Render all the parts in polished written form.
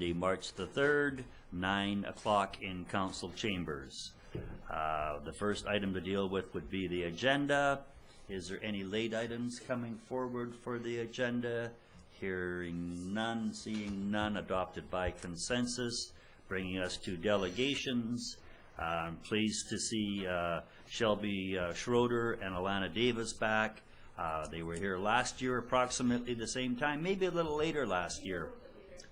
Monday, March the 3rd, 9 o'clock in council chambers. The first item to deal with would be the agenda. Is there any late items coming forward for the agenda? Hearing none, seeing none, adopted by consensus. Bringing us to delegations. I'm pleased to see Shelby Schroeter and Alana Davis back. They were here last year approximately the same time, maybe a little later last year.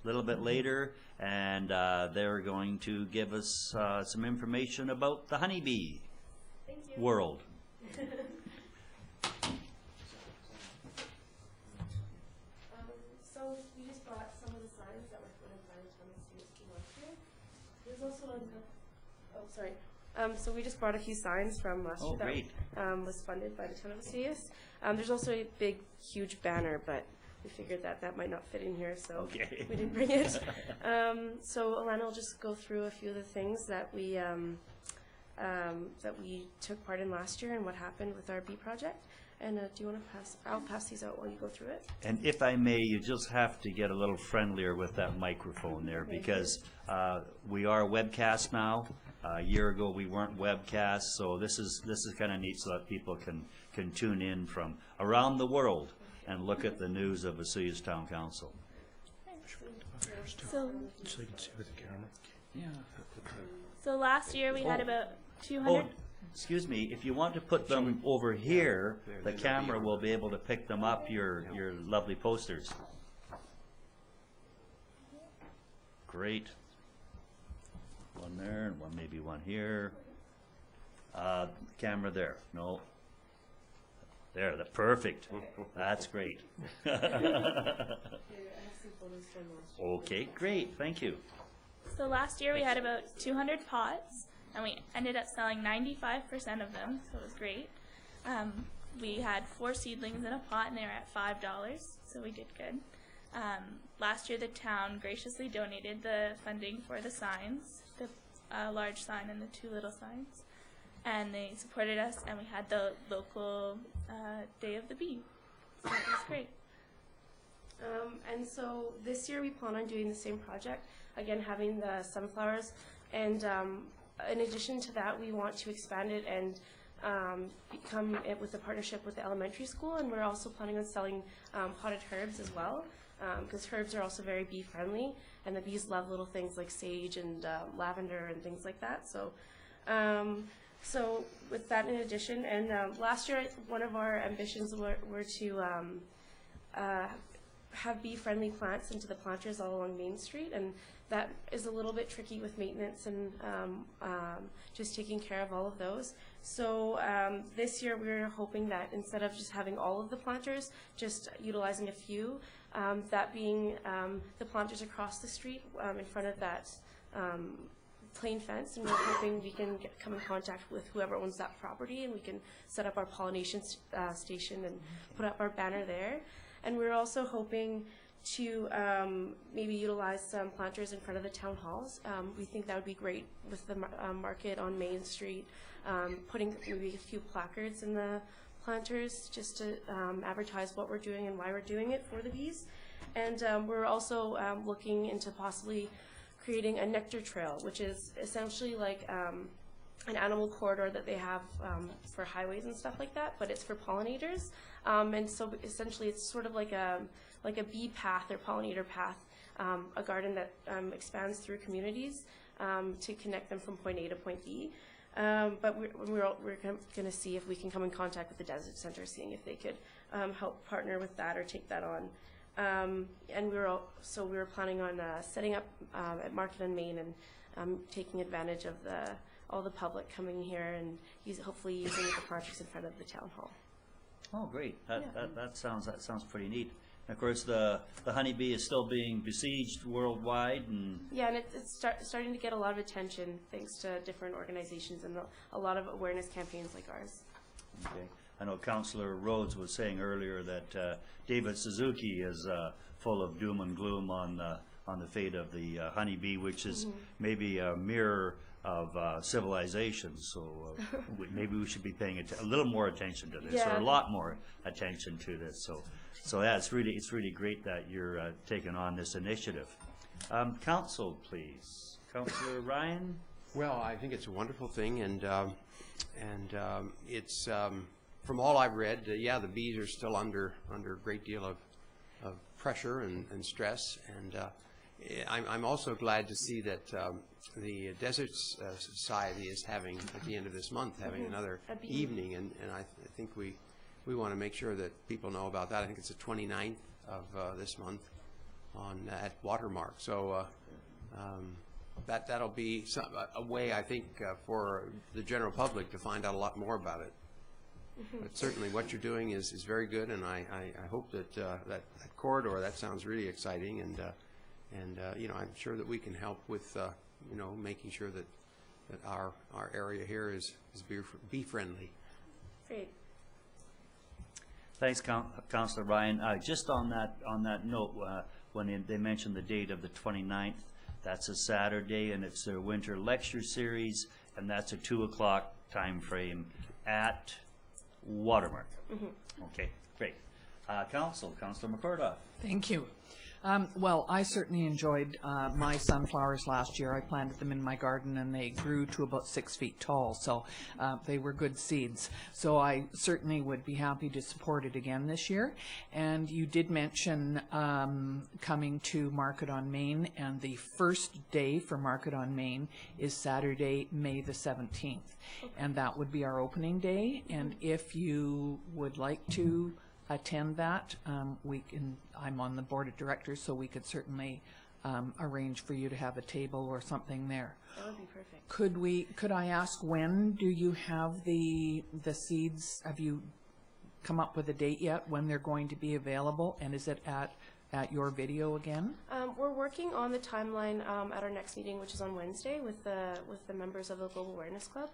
A little bit later, and they're going to give us some information about the honeybee world. So we just brought some of the signs that were put in by the town of Skeena-Queen last year. There's also so we just brought a few signs from last year that was funded by the town of Osoyoos. There's also a big, huge banner, but we figured that that might not fit in here, so we didn't bring it. So Alana will just go through a few of the things that we took part in last year and what happened with our bee project. And do you want to pass? I'll pass these out while you go through it. And if I may, you just have to get a little friendlier with that microphone there, because we are webcast now. A year ago we weren't webcast, so this is kind of neat so that people can tune in from around the world and look at the news of Osoyoos Town Council. So you can see with the camera. Yeah. So last year we had about 200. Excuse me, if you want to put them over here, the camera will be able to pick them up, your lovely posters. Great. One there, and one, maybe one here. Camera there. No. There, perfect. That's great. Okay, great. Thank you. So last year we had about 200 pots, and we ended up selling 95% of them, so it was great. We had 4 seedlings in a pot, and they were at $5, so we did good. Last year the town graciously donated the funding for the signs, the large sign and the 2 little signs, and they supported us, and we had the local Day of the Bee, so it was great. And so this year we plan on doing the same project, again having the sunflowers, and in addition to that we want to expand it and become it with a partnership with the elementary school, and we're also planning on selling potted herbs as well, because herbs are also very bee friendly, and the bees love little things like sage and lavender and things like that. So so with that in addition, and last year one of our ambitions were to have bee-friendly plants into the planters all along Main Street, and that is a little bit tricky with maintenance and just taking care of all of those. So this year we're hoping that instead of just having all of the planters, just utilizing a few, that being the planters across the street in front of that plain fence, and we're hoping we can come in contact with whoever owns that property, and we can set up our pollination station and put up our banner there. And we're also hoping to maybe utilize some planters in front of the town halls. We think that would be great with the market on Main Street, putting maybe a few placards in the planters just to advertise what we're doing and why we're doing it for the bees. And we're also looking into possibly creating a nectar trail, which is essentially like an animal corridor that they have for highways and stuff like that, but it's for pollinators. And so essentially it's sort of like a bee path or pollinator path, a garden that expands through communities to connect them from point A to point B. But we're going to see if we can come in contact with the Desert Center, seeing if they could help partner with that or take that on. And we were planning on setting up at Market and Main and taking advantage of all the public coming here and hopefully using the planters in front of the town hall. Oh, great! That sounds pretty neat. And of course, the honeybee is still being besieged worldwide, and yeah, and it's starting to get a lot of attention thanks to different organizations and a lot of awareness campaigns like ours. Okay, I know Councillor Rhodes was saying earlier that David Suzuki is full of doom and gloom on the fate of the honeybee, which is maybe a mirror of civilization. So maybe we should be paying a little more attention to this, or a lot more attention to this. So yeah, it's really great that you're taking on this initiative. Council, please. Councillor Ryan? Well, I think it's a wonderful thing, and it's from all I've read, yeah, the bees are still under a great deal of pressure and stress, and I'm also glad to see that the Deserts Society is having, at the end of this month, having another evening, and I think we want to make sure that people know about that. I think it's the 29th of this month at Watermark. So that'll be a way, I think, for the general public to find out a lot more about it. But certainly what you're doing is very good, and I hope that that corridor, that sounds really exciting, and you know, I'm sure that we can help with you know, making sure that our area here is bee friendly. Great. Thanks, Councillor Ryan. Just on that note, when they mentioned the date of the 29th, that's a Saturday, and it's their winter lecture series, and that's a 2 o'clock time frame at Watermark. Okay, great. Councillor McCordoff. Thank you. Well, I certainly enjoyed my sunflowers last year. I planted them in my garden, and they grew to about 6 feet tall, so they were good seeds. So I certainly would be happy to support it again this year. And you did mention coming to Market on Main, and the first day for Market on Main is Saturday, May the 17th. And that would be our opening day. And if you would like to attend that, I'm on the board of directors, so we could certainly arrange for you to have a table or something there. That would be perfect. Could I ask, when do you have the seeds? Have you come up with a date yet when they're going to be available, and is it at your video again? We're working on the timeline at our next meeting, which is on Wednesday, with the members of the Global Awareness Club.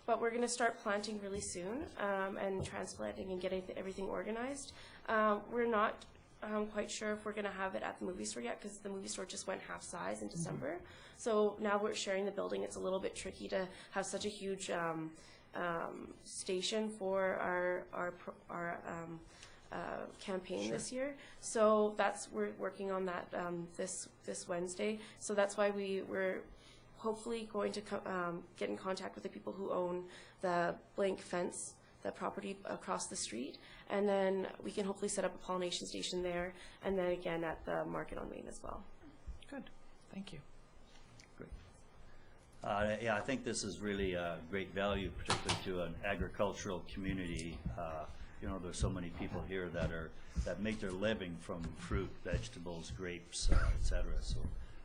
But we're going to start planting really soon and transplanting and getting everything organized. We're not quite sure if we're going to have it at the movie store yet, because the movie store just went half size in December. So now we're sharing the building. It's a little bit tricky to have such a huge station for our campaign this year. So we're working on that this Wednesday. So that's why we're hopefully going to get in contact with the people who own the blank fence, the property across the street, and then we can hopefully set up a pollination station there, and then again at the Market on Main as well. Good, thank you. Great. Yeah, I think this is really a great value, particularly to an agricultural community. You know, there's so many people here that make their living from fruit, vegetables, grapes, etc. So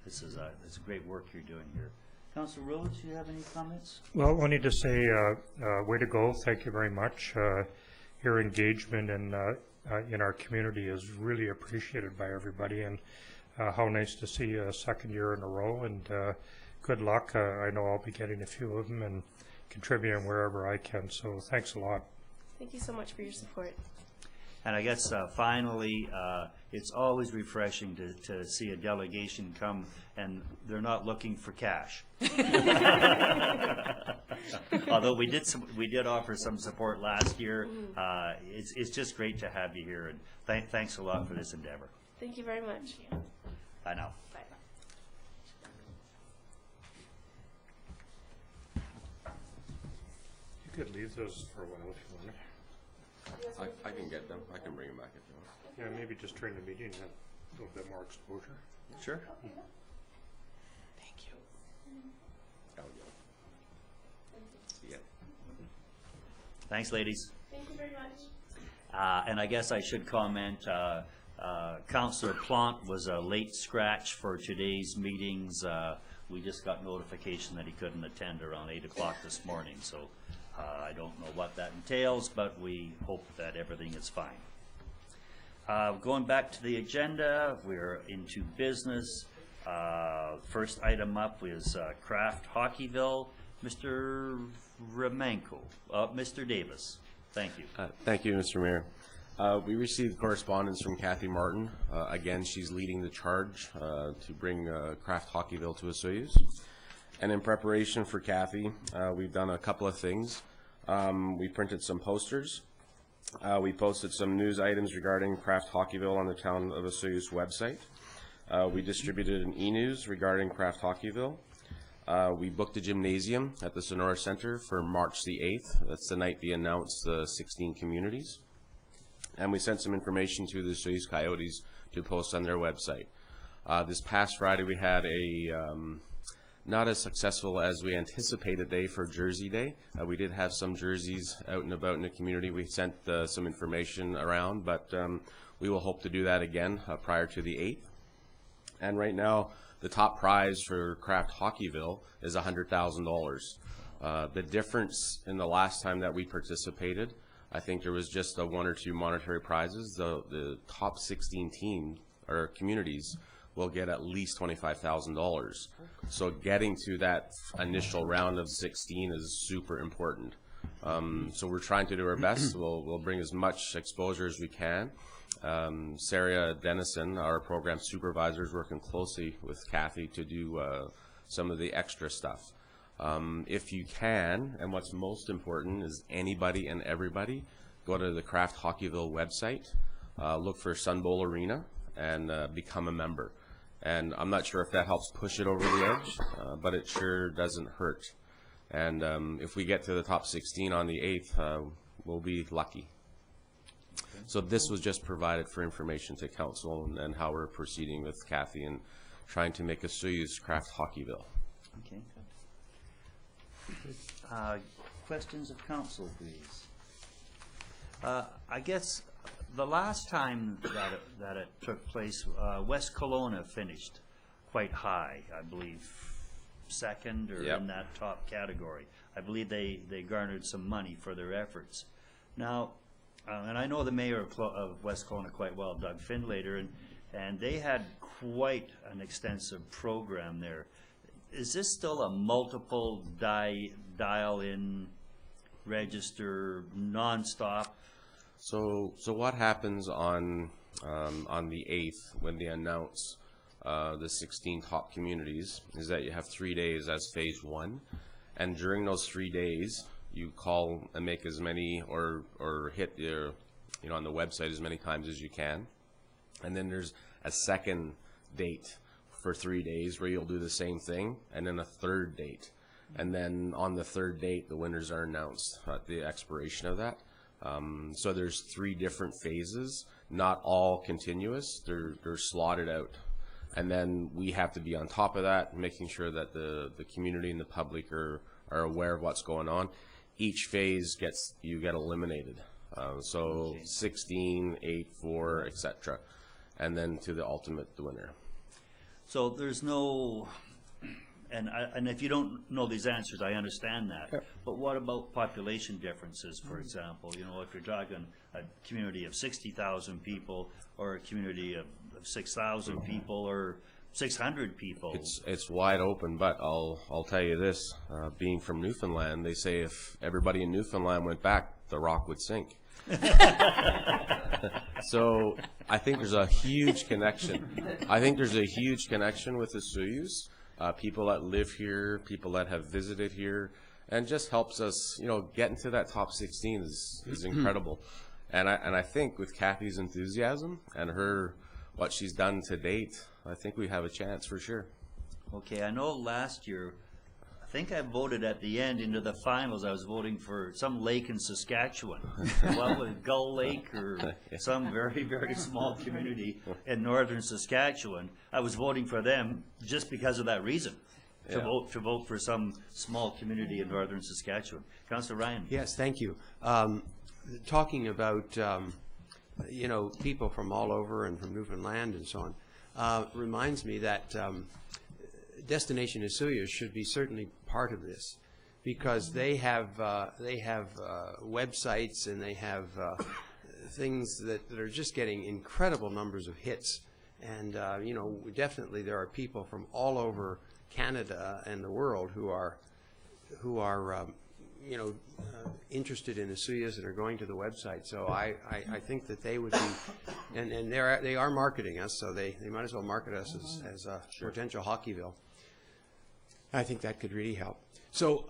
it's great work you're doing here. Councillor Rhodes, do you have any comments? Well, only to say, way to go. Thank you very much. Your engagement in our community is really appreciated by everybody, and how nice to see you a second year in a row, and good luck. I know I'll be getting a few of them and contributing wherever I can, so thanks a lot. Thank you so much for your support. And I guess finally, it's always refreshing to see a delegation come and they're not looking for cash. Although we did offer some support last year. It's just great to have you here, and thanks a lot for this endeavor. Thank you very much. Bye now. Bye. You could leave those for a while if you want. I can get them. I can bring them back if you want. Yeah, maybe just during the meeting, have a little bit more exposure. Sure. Thank you. Yeah. Thanks, ladies. Thank you very much. And I guess I should comment, Councillor Plant was a late scratch for today's meetings. We just got notification that he couldn't attend around 8 o'clock this morning, so I don't know what that entails, but we hope that everything is fine. Going back to the agenda, we're into business. First item up is Kraft Hockeyville. Mr. Remenko, Mr. Davis, thank you. Thank you, Mr. Mayor. We received correspondence from Kathy Martin. Again, she's leading the charge to bring Kraft Hockeyville to Osoyoos. And in preparation for Kathy, we've done a couple of things. We printed some posters. We posted some news items regarding Kraft Hockeyville on the Town of Osoyoos website. We distributed an e-news regarding Kraft Hockeyville. We booked a gymnasium at the Sonora Center for March the 8th. That's the night we announced the 16 communities. And we sent some information to the Osoyoos Coyotes to post on their website. This past Friday we had a not as successful as we anticipated day for Jersey Day. We did have some jerseys out and about in the community. We sent some information around, but we will hope to do that again prior to the 8th. And right now, the top prize for Kraft Hockeyville is $100,000. The difference in the last time that we participated, I think there was just 1 or 2 monetary prizes. The top 16 teams or communities will get at least $25,000. So getting to that initial round of 16 is super important. So we're trying to do our best. We'll bring as much exposure as we can. Sarah Dennison, our program supervisor, is working closely with Kathy to do some of the extra stuff. If you can, and what's most important is anybody and everybody, go to the Kraft Hockeyville website, look for Sun Bowl Arena, and become a member. And I'm not sure if that helps push it over the edge, but it sure doesn't hurt. And if we get to the top 16 on the 8th, we'll be lucky. So this was just provided for information to council and how we're proceeding with Kathy and trying to make Osoyoos Kraft Hockeyville. Okay, good. Questions of council, please. I guess the last time that it took place, West Kelowna finished quite high, I believe, second or Yep. in that top category. I believe they garnered some money for their efforts. Now, and I know the mayor of West Kelowna quite well, Doug Findlater, and they had quite an extensive program there. Is this still a multiple dial-in, register, nonstop? So what happens on the 8th when they announce the 16 top communities is that you have 3 days as phase 1, and during those 3 days you call and make as many or hit your, on the website as many times as you can. And then there's a second date for 3 days where you'll do the same thing, and then a third date. And then on the third date, the winners are announced at the expiration of that. So there's 3 different phases, not all continuous. They're slotted out. And then we have to be on top of that, making sure that the community and the public are aware of what's going on. Each phase you get eliminated. So 16, 8, 4, etc. And then to the ultimate, the winner. So there's no, and if you don't know these answers, I understand that. Yep. But what about population differences, for example? If you're talking a community of 60,000 people or a community of 6,000 people or 600 people. It's wide open, but I'll tell you this, being from Newfoundland, they say if everybody in Newfoundland went back, the rock would sink. So I think there's a huge connection. I think there's a huge connection with the Osoyoos, people that live here, people that have visited here, and just helps us, get into that top 16 is incredible. And I think with Kathy's enthusiasm and what she's done to date, I think we have a chance for sure. Okay, I know last year, I think I voted at the end into the finals. I was voting for some lake in Saskatchewan. What was Gull Lake or some very, very small community in northern Saskatchewan. I was voting for them just because of that reason, to vote for some small community in northern Saskatchewan. Councillor Ryan. Yes, thank you. Talking about people from all over and from Newfoundland and so on, reminds me that Destination Osoyoos should be certainly part of this, because they have websites and they have things that are just getting incredible numbers of hits, and definitely there are people from all over Canada and the world who are interested in Osoyoos and are going to the website. So I think that they would be, and they are marketing us, so they might as well market us as a potential Hockeyville. I think that could really help. So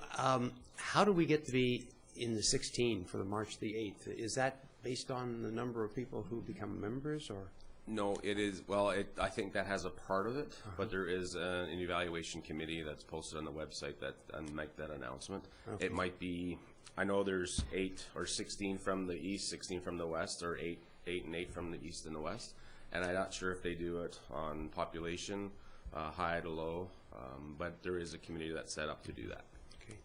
how do we get to be in the 16 for the March the 8th? Is that based on the number of people who become members, or? No, it is, well, I think that has a part of it, but there is an evaluation committee that's posted on the website that make that announcement. Okay. It might be, I know there's 8 or 16 from the east, 16 from the west, or 8 and 8 from the east and the west. And I'm not sure if they do it on population, high to low, but there is a committee that's set up to do that. Okay.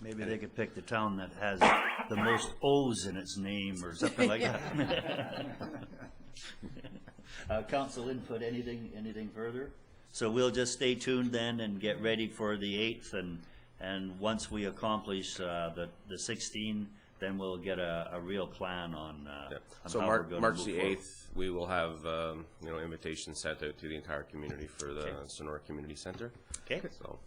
Maybe they could pick the town that has the most O's in its name or something like that. Council input, anything further? So we'll just stay tuned then and get ready for the 8th, and once we accomplish the 16, then we'll get a real plan on, So how we're going to March move the forward. 8th, we will have, invitations sent out to the entire community for the Sonora Community Center. Okay, So,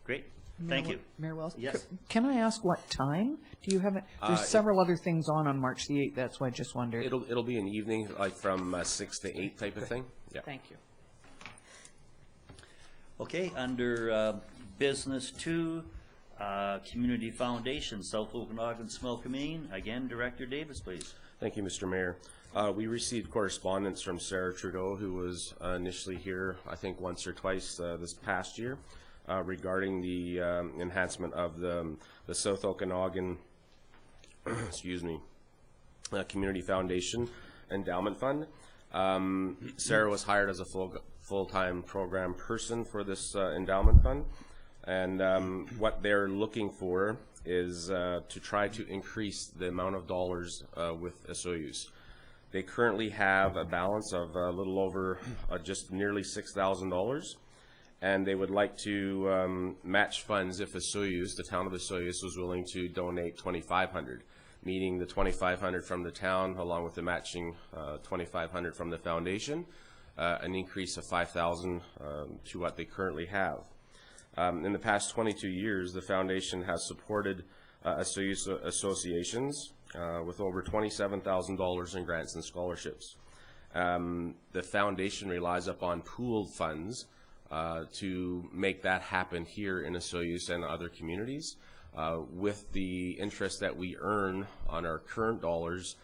great. Thank you. Mayor Wells? Yes. Can I ask what time? Do you have it? There's several other things on March the 8th, that's why I just wondered. it'll be an evening, like from 6 to 8 type of thing. Yeah. Thank you. Okay, under Business 2, Community Foundation, South Okanagan, Similkameen. Again, Director Davis, please. Thank you, Mr. Mayor. We received correspondence from Sarah Trudeau, who was initially here, I think, once or twice this past year, regarding the enhancement of the South Okanagan, excuse me, Community Foundation Endowment Fund. Sarah was hired as a full-time program person for this endowment fund, and what they're looking for is to try to increase the amount of dollars with Osoyoos. They currently have a balance of a little over just nearly $6,000, and they would like to match funds if Osoyoos, the town of Osoyoos, was willing to donate $2,500, meaning the $2,500 from the town along with the matching $2,500 from the foundation, an increase of $5,000 to what they currently have. In the past 22 years, the foundation has supported Osoyoos associations with over $27,000 in grants and scholarships. The foundation relies upon pooled funds to make that happen here in Osoyoos and other communities. With the interest that we earn on our current dollars,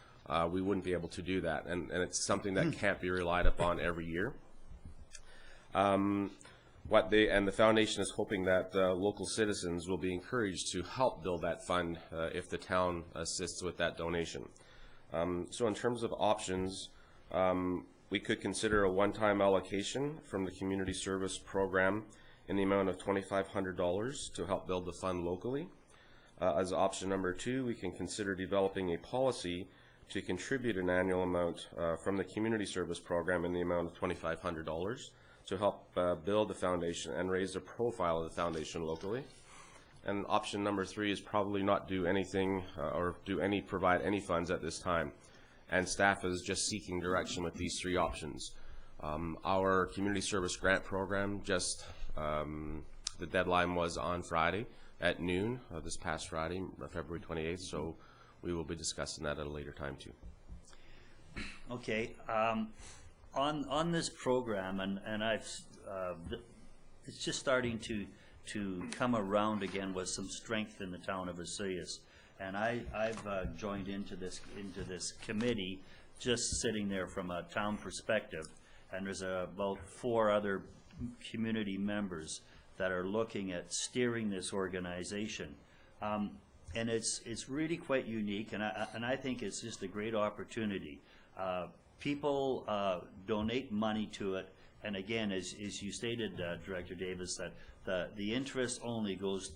we wouldn't be able to do that, and it's something that can't be relied upon every year. The foundation is hoping that local citizens will be encouraged to help build that fund if the town assists with that donation. So in terms of options, we could consider a one-time allocation from the community service program in the amount of $2,500 to help build the fund locally. As option number 2, we can consider developing a policy to contribute an annual amount from the community service program in the amount of $2,500 to help build the foundation and raise the profile of the foundation locally. And option number 3 is probably not do anything or provide any funds at this time. And staff is just seeking direction with these 3 options. Our community service grant program just, the deadline was on Friday at noon, this past Friday, February 28th, so we will be discussing that at a later time too. Okay, on this program, and I've, it's just starting to come around again with some strength in the town of Osoyoos, and I've joined into this committee, just sitting there from a town perspective, and there's about 4 other community members that are looking at steering this organization, and it's really quite unique, and I think it's just a great opportunity. People donate money to it, and again, as you stated, Director Davis, that the interest only goes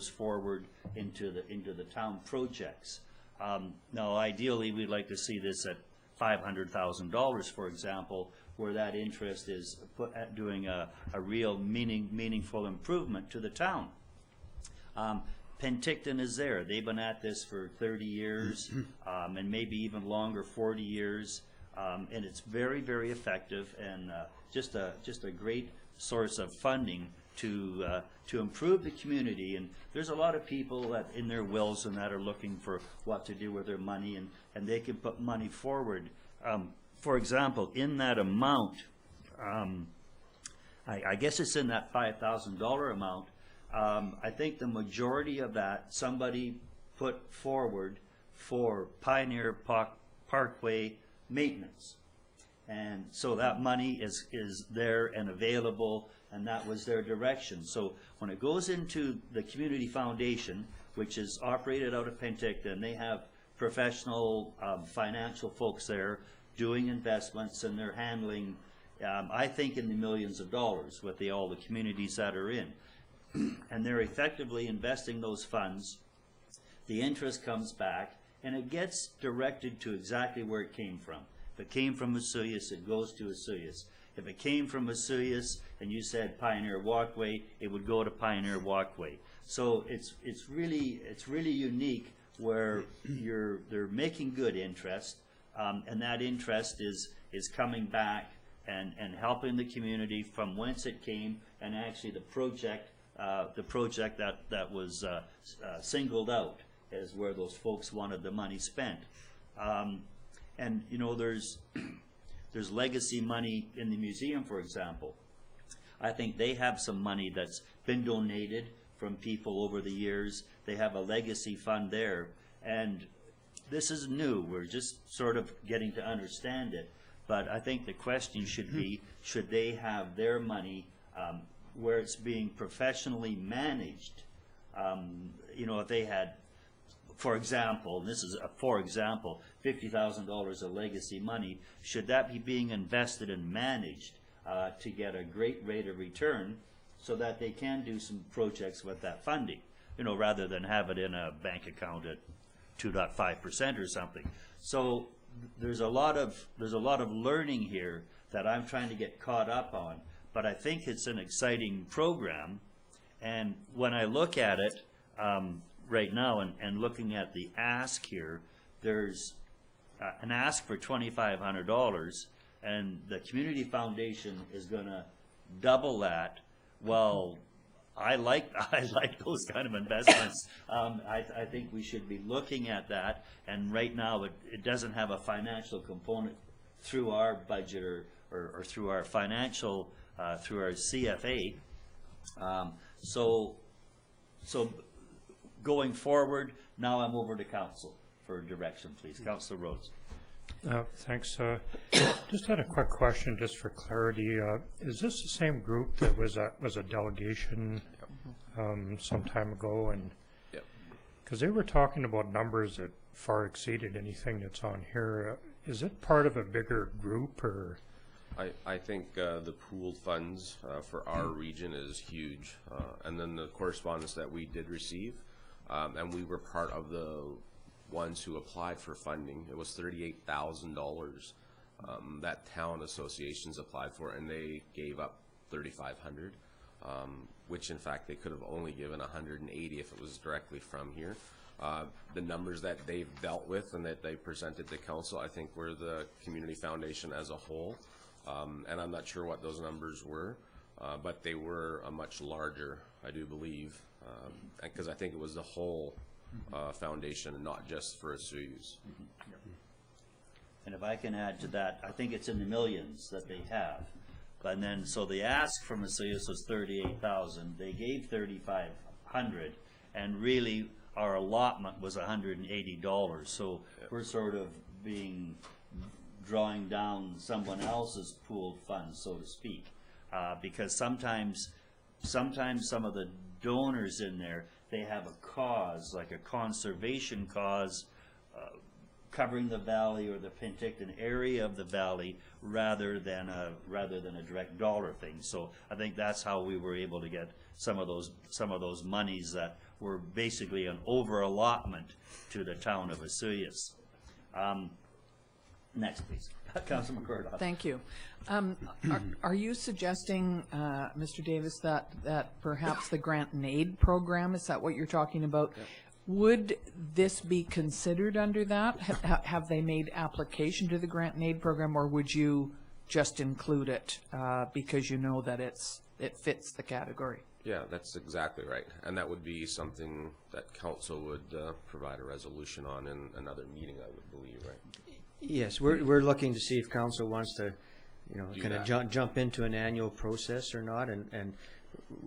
forward into the town projects. Now, ideally, we'd like to see this at $500,000, for example, where that interest is put at doing a real meaningful improvement to the town. Penticton is there. They've been at this for 30 years, and maybe even longer, 40 years. And it's very, very effective, and just a great source of funding to improve the community. And there's a lot of people that in their wills and that are looking for what to do with their money, and they can put money forward. For example, in that amount, I guess it's in that $5,000 amount. I think the majority of that somebody put forward for Pioneer Parkway maintenance. And so that money is there and available, and that was their direction. So when it goes into the community foundation, which is operated out of Penticton, they have professional financial folks there doing investments, and they're handling, I think, in the millions of dollars with all the communities that are in. And they're effectively investing those funds. The interest comes back, and it gets directed to exactly where it came from. If it came from Osoyoos, it goes to Osoyoos. If it came from Osoyoos and you said Pioneer Walkway, it would go to Pioneer Walkway. So it's really unique where they're making good interest, and that interest is coming back and helping the community from whence it came, and actually the project that was singled out as where those folks wanted the money spent. And you know, there's legacy money in the museum, for example. I think they have some money that's been donated from people over the years. They have a legacy fund there, and this is new. We're just sort of getting to understand it. But I think the question should be, should they have their money where it's being professionally managed? You know, if they had, for example, and this is a for example, $50,000 of legacy money, should that be being invested and managed to get a great rate of return so that they can do some projects with that funding, you know, rather than have it in a bank account at 2.5% or something. So there's a lot of learning here that I'm trying to get caught up on, but I think it's an exciting program. And when I look at it right now and looking at the ask here, there's an ask for $2,500, and the community foundation is going to double that. Well, I like those kind of investments. I think we should be looking at that, and right now it doesn't have a financial component through our budget or through our financial through our CFA. So going forward, now I'm over to council for direction, please. Councilor Rhodes. Thanks. Just had a quick question, just for clarity. Is this the same group that was a delegation some time ago? And because they were talking about numbers that far exceeded anything that's on here, is it part of a bigger group, or? I think the pooled funds for our region is huge, and then the correspondence that we did receive, and we were part of the ones who applied for funding. It was $38,000 that town associations applied for, and they gave up $3,500, which in fact they could have only given $180 if it was directly from here. The numbers that they've dealt with and that they presented to council, I think, were the community foundation as a whole, and I'm not sure what those numbers were, but they were a much larger, I do believe, because I think it was the whole foundation and not just for Osoyoos. And if I can add to that, I think it's in the millions that they have. But then, so the ask from Osoyoos was $38,000. They gave $3,500, and really our allotment was $180. So we're sort of drawing down someone else's pooled funds, so to speak, because sometimes some of the donors in there, they have a cause, like a conservation cause, covering the valley or the Penticton area of the valley, rather than a direct dollar thing. So I think that's how we were able to get some of those monies that were basically an over allotment to the town of Osoyoos. Next, please. Councilor McCord. Thank you. Are you suggesting, Mr. Davis, that perhaps the grant and aid program, is that what you're talking about? Yep. Would this be considered under that? Have they made application to the grant and aid program, or would you just include it because you know that it fits the category? Yeah, that's exactly right. And that would be something that council would provide a resolution on in another meeting, I would believe, right? Yes, we're looking to see if council wants to, you know, kind of jump into an annual process or not, and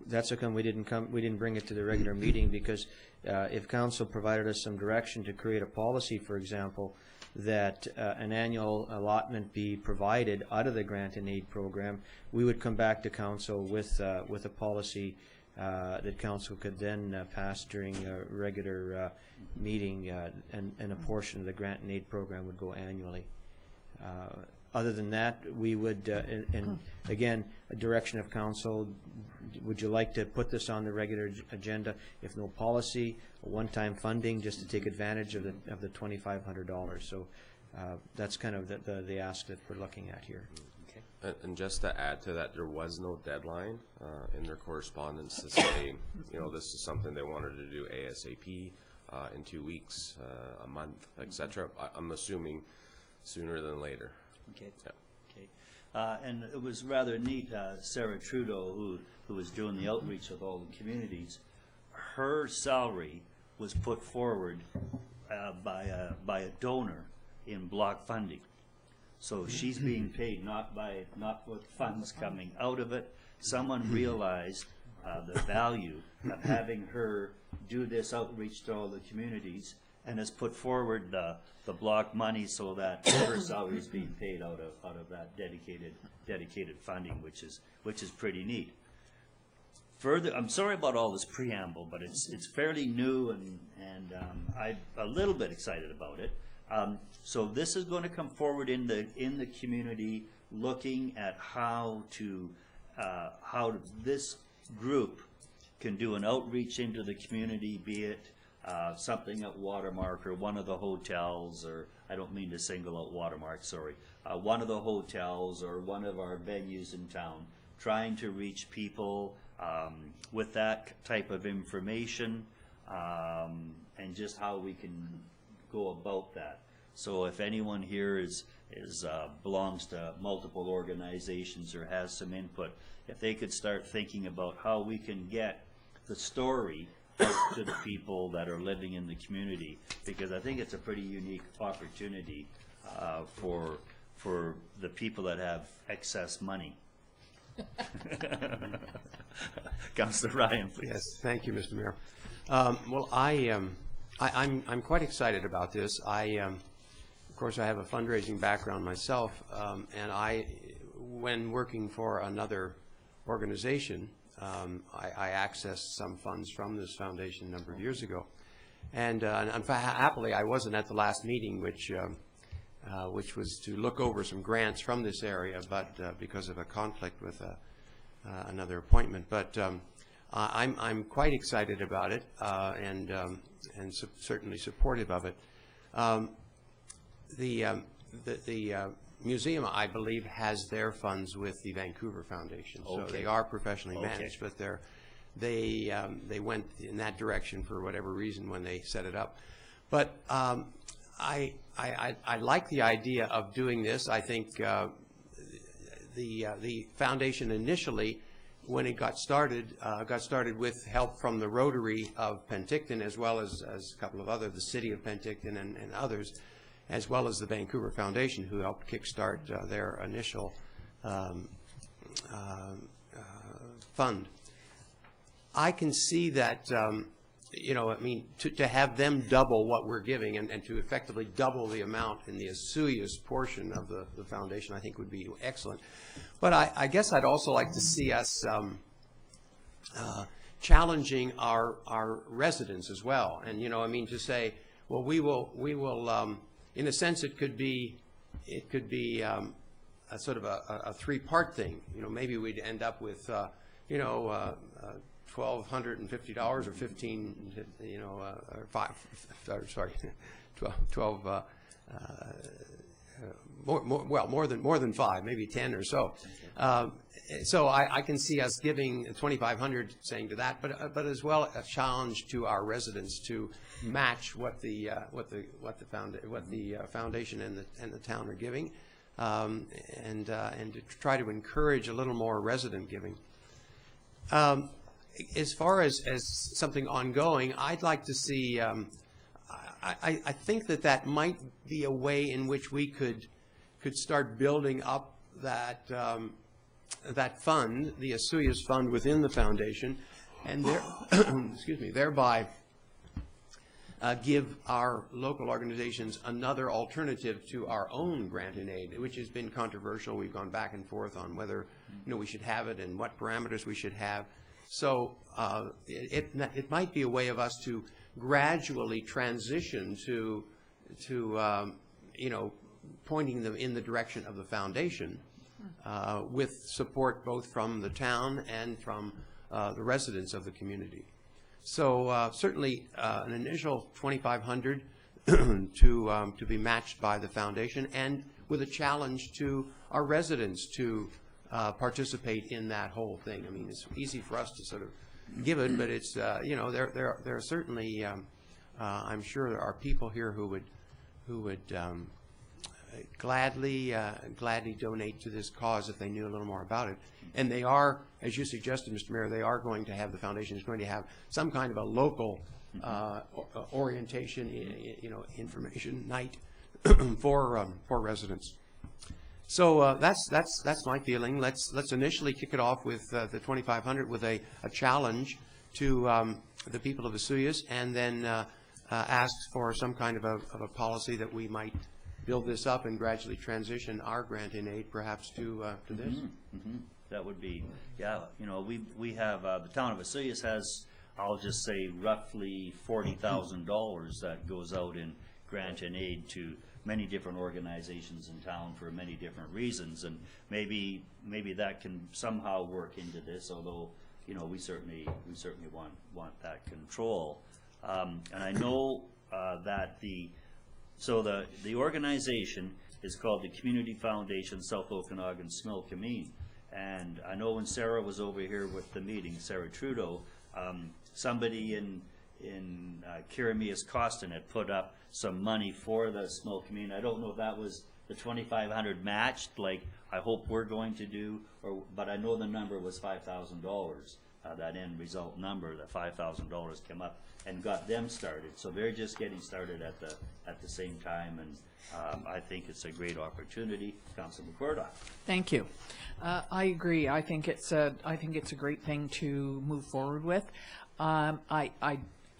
that's how come we didn't bring it to the regular meeting, because if council provided us some direction to create a policy, for example, that an annual allotment be provided out of the grant and aid program, we would come back to council with a policy that council could then pass during a regular meeting, and a portion of the grant and aid program would go annually. Other than that, we would, and again, a direction of council, would you like to put this on the regular agenda? If no policy, a one-time funding just to take advantage of the $2,500. So that's kind of the ask that we're looking at here. And just to add to that, there was no deadline in their correspondence to say, you know, this is something they wanted to do ASAP, in 2 weeks, a month, etc. I'm assuming sooner than later. Okay. Yeah. Okay. And it was rather neat. Sarah Trudeau, who was doing the outreach with all the communities, her salary was put forward by a donor in block funding. So she's being paid not with funds coming out of it. Someone realized the value of having her do this outreach to all the communities, and has put forward the block money so that her salary is being paid out of that dedicated funding, which is pretty neat. Further, I'm sorry about all this preamble, but it's fairly new, and I'm a little bit excited about it. So this is going to come forward in the community, looking at how this group can do an outreach into the community, be it something at Watermark or one of the hotels, or I don't mean to single out Watermark, sorry, one of the hotels or one of our venues in town, trying to reach people with that type of information, and just how we can go about that. So if anyone here belongs to multiple organizations or has some input, if they could start thinking about how we can get the story out to the people that are living in the community, because I think it's a pretty unique opportunity for the people that have excess money. Councillor Ryan, please. Yes, thank you, Mr. Mayor. Well, I'm quite excited about this. Of course, I have a fundraising background myself, and when working for another organization, I accessed some funds from this foundation a number of years ago, and happily I wasn't at the last meeting, which was to look over some grants from this area, but because of a conflict with another appointment. But I'm quite excited about it, and certainly supportive of it. The museum, I believe, has their funds with the Vancouver Foundation, so they are professionally managed, but they went in that direction for whatever reason when they set it up. But I like the idea of doing this. I think the foundation initially, when it got started with help from the Rotary of Penticton, as well as a couple of the city of Penticton and others, as well as the Vancouver Foundation, who helped kickstart their initial fund. I can see that, you know, I mean, to have them double what we're giving and to effectively double the amount in the Osoyoos portion of the foundation, I think would be excellent. But I guess I'd also like to see us challenging our residents as well. And, you know, I mean, to say, well, we will in a sense, it could be a sort of a three-part thing. You know, maybe we'd end up with, you know, $1,250 or 15, you know, or 5. Sorry, 12. More than 5, maybe 10 or so. So I can see us giving 2,500, saying to that, but as well a challenge to our residents to match what the foundation and the town are giving, and to try to encourage a little more resident giving. As far as something ongoing, I'd like to see. I think that might be a way in which we could start building up that fund, the Osoyoos fund within the foundation, and excuse me, thereby give our local organizations another alternative to our own grant and aid, which has been controversial. We've gone back and forth on whether we should have it and what parameters we should have. So it might be a way of us to gradually transition to pointing them in the direction of the foundation, with support both from the town and from the residents of the community. So certainly an initial $2,500 to be matched by the foundation, and with a challenge to our residents to participate in that whole thing. I mean, it's easy for us to sort of give it, but it's there are certainly I'm sure there are people here who would gladly donate to this cause if they knew a little more about it. And they are, as you suggested, Mr. Mayor, they are going to have, the foundation is going to have some kind of a local orientation, information night for residents. So that's my feeling. Let's initially kick it off with the $2,500 with a challenge to the people of Osoyoos, and then ask for some kind of a policy that we might build this up and gradually transition our grant in aid perhaps to this. That would be, yeah, we have, the town of Osoyoos has, I'll just say, roughly $40,000 that goes out in grant and aid to many different organizations in town for many different reasons, and maybe that can somehow work into this, although, we certainly want that control. And I know that the organization is called the Community Foundation South Okanagan Similkameen, and I know when Sarah was over here with the meeting, Sarah Trudeau, somebody in Kiramias Costin had put up some money for the Similkameen. I don't know if that was the $2,500 matched, like I hope we're going to do, but I know the number was $5,000. That end result number, the $5,000 came up and got them started. So they're just getting started at the same time, and I think it's a great opportunity. Councilor McWhirter. Thank you. I agree. I think it's a great thing to move forward with.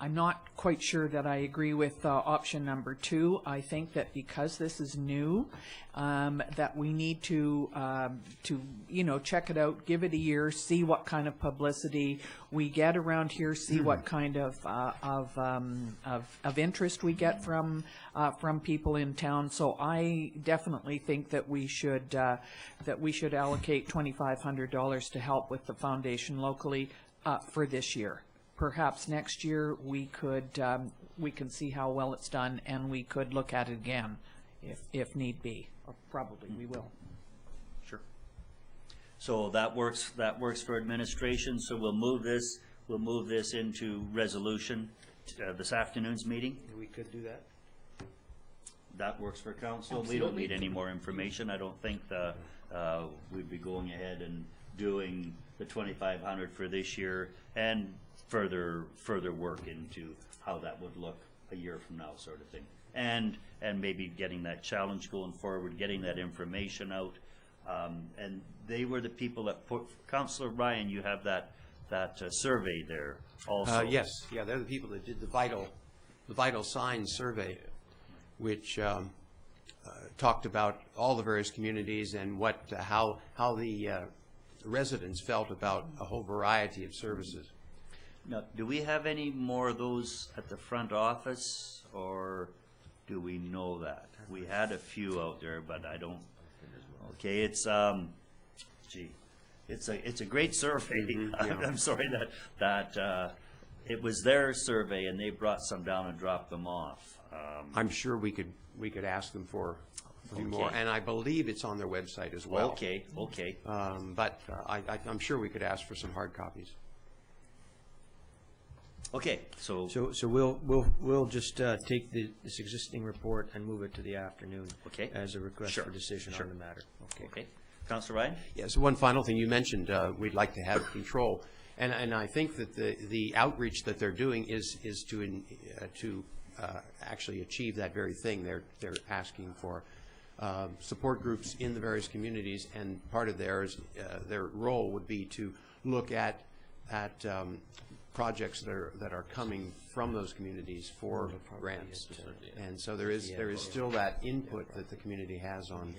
I'm not quite sure that I agree with option number 2. I think that because this is new, that we need to check it out, give it a year, see what kind of publicity we get around here, see what kind of interest we get from people in town. So I definitely think that we should allocate $2,500 to help with the foundation locally for this year. Perhaps next year we can see how well it's done, and we could look at it again if need be, or probably we will. Sure. So that works for administration. So we'll move this into resolution this afternoon's meeting. We could do that. That works for council. Absolutely. We don't need any more information. I don't think we'd be going ahead and doing the $2,500 for this year and further work into how that would look a year from now, sort of thing, and maybe getting that challenge going forward, getting that information out, and they were the people that put. Councillor Ryan, you have that survey there also. Yes, yeah, they're the people that did the vital signs survey, which talked about all the various communities and how the residents felt about a whole variety of services. Now, do we have any more of those at the front office, or do we know that? We had a few out there, but I don't. Okay, it's it's a great survey. Yeah. I'm sorry that it was their survey, and they brought some down and dropped them off. I'm sure we could ask them for a few more, and I believe it's on their website as well. Okay. But I'm sure we could ask for some hard copies. Okay, so we'll just take this existing report and move it to the afternoon. Okay. As a request Sure. for decision Sure. on the matter. Okay, Councillor Ryan. Yes, one final thing you mentioned. We'd like to have control, and I think that the outreach that they're doing is to actually achieve that very thing. They're asking for support groups in the various communities, and part of their role would be to look at at projects that are coming from those communities for grants. And so there is still that input that the community has on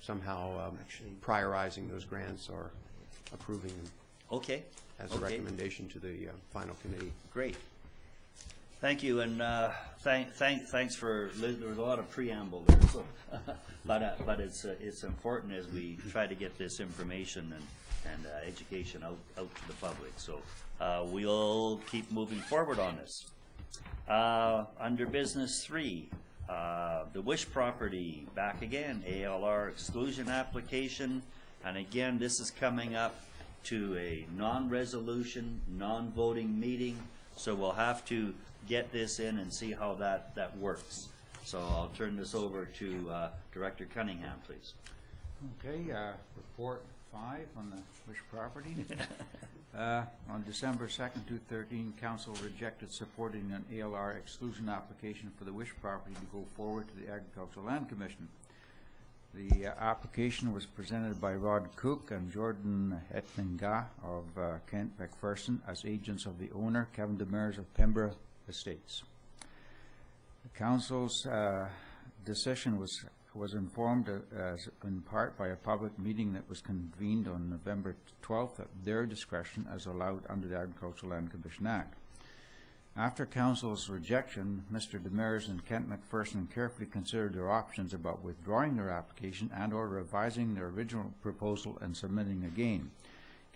somehow prioritizing those grants or approving them. Okay. As a recommendation to the final committee. Great. Thank you, and thanks for, there was a lot of preamble there, so, but it's important as we try to get this information and education out to the public. So we'll keep moving forward on this. Under business 3, the Wish property, back again, ALR exclusion application, and again, this is coming up to a non-resolution, non-voting meeting, so we'll have to get this in and see how that works. So I'll turn this over to Director Cunningham, please. Okay, report 5 on the Wish property. On December 2nd, 2013, Council rejected supporting an ALR exclusion application for the Wish property to go forward to the Agricultural Land Commission. The application was presented by Rod Cook and Jordan Etlinga of Kent McPherson as agents of the owner, Kevin Demers of Pembroke Estates. The Council's decision was informed in part by a public meeting that was convened on November 12th at their discretion as allowed under the Agricultural Land Commission Act. After Council's rejection, Mr. Demers and Kent McPherson carefully considered their options about withdrawing their application and or revising their original proposal and submitting again.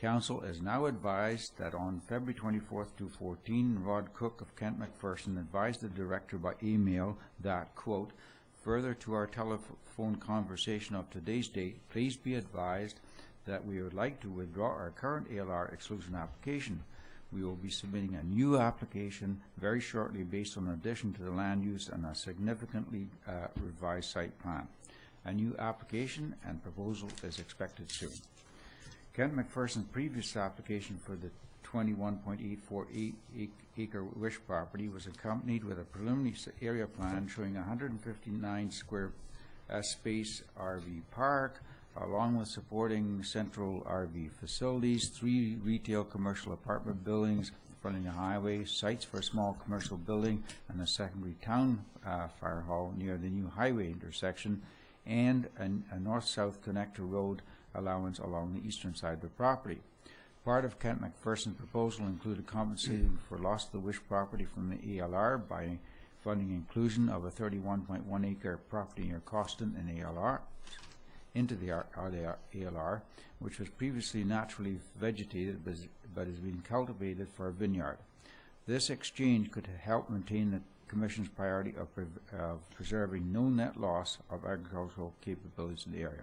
Council is now advised that on February 24th, 2014, Rod Cook of Kent McPherson advised the Director by email that, quote, further to our telephone conversation of today's date, please be advised that we would like to withdraw our current ALR exclusion application. We will be submitting a new application very shortly based on addition to the land use and a significantly revised site plan. A new application and proposal is expected soon. Kent McPherson's previous application for the 21.848 acre Wish property was accompanied with a preliminary area plan showing 159 square space RV park, along with supporting central RV facilities, 3 retail commercial apartment buildings fronting a highway, sites for a small commercial building, and a secondary town fire hall near the new highway intersection, and a north-south connector road allowance along the eastern side of the property. Part of Kent McPherson's proposal included compensating for loss of the Wish property from the ALR by funding inclusion of a 31.1 acre property near Coston in ALR into the ALR, which was previously naturally vegetated but is being cultivated for a vineyard. This exchange could help maintain the Commission's priority of preserving no net loss of agricultural capabilities in the area.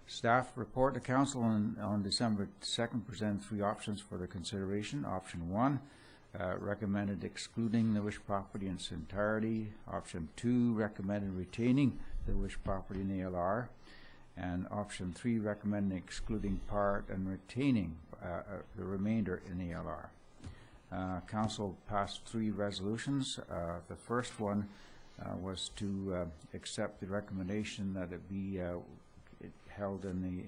Staff report to Council on December 2nd presented 3 options for their consideration. Option 1 recommended excluding the Wish property in its entirety. Option 2 recommended retaining the Wish property in the ALR. And option 3 recommending excluding part and retaining the remainder in the ALR. Council passed 3 resolutions. The first one was to accept the recommendation that it be held in the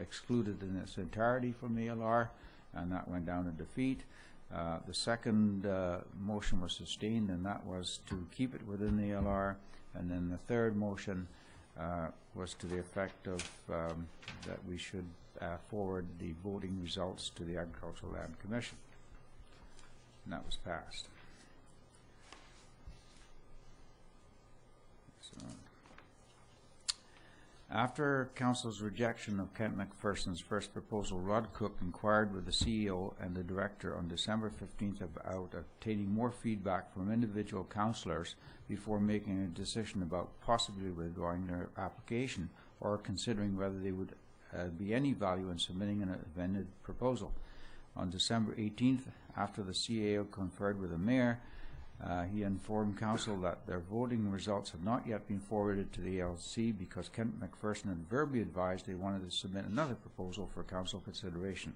excluded in its entirety from the ALR, and that went down in defeat. The second motion was sustained, and that was to keep it within the ALR. And then the third motion was to the effect of that we should forward the voting results to the Agricultural Land Commission. And that was passed. So, after Council's rejection of Kent McPherson's first proposal, Rod Cook inquired with the CEO and the Director on December 15th about obtaining more feedback from individual councillors before making a decision about possibly withdrawing their application or considering whether there would be any value in submitting an amended proposal. On December 18th, after the CAO conferred with the Mayor, he informed Council that their voting results had not yet been forwarded to the LC because Kent McPherson had verbally advised they wanted to submit another proposal for Council consideration.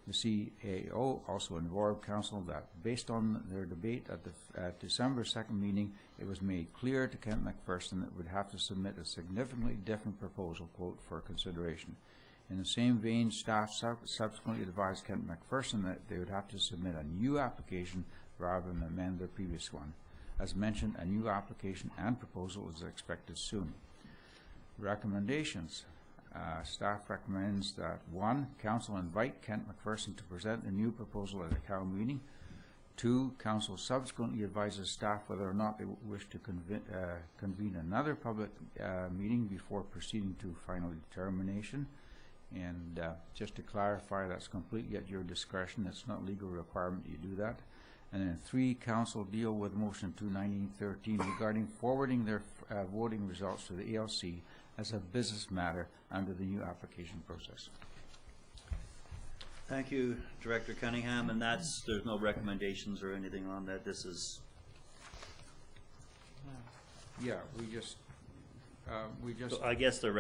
The CAO also informed Council that based on their debate at December 2nd meeting, it was made clear to Kent McPherson that it would have to submit a significantly different proposal, quote, for consideration. In the same vein, staff subsequently advised Kent McPherson that they would have to submit a new application rather than amend their previous one. As mentioned, a new application and proposal is expected soon. Recommendations. Staff recommends that 1, council invite Kent McPherson to present the new proposal at a COW meeting. 2, council subsequently advises staff whether or not they wish to convene another public meeting before proceeding to final determination. And just to clarify, that's completely at your discretion. It's not legal requirement you do that. And then 3, council deal with motion 21913 regarding forwarding their voting results to the ALC as a business matter under the new application process. Thank you, Director Cunningham, and there's no recommendations or anything on that. This is... Yeah, we just... So I guess they're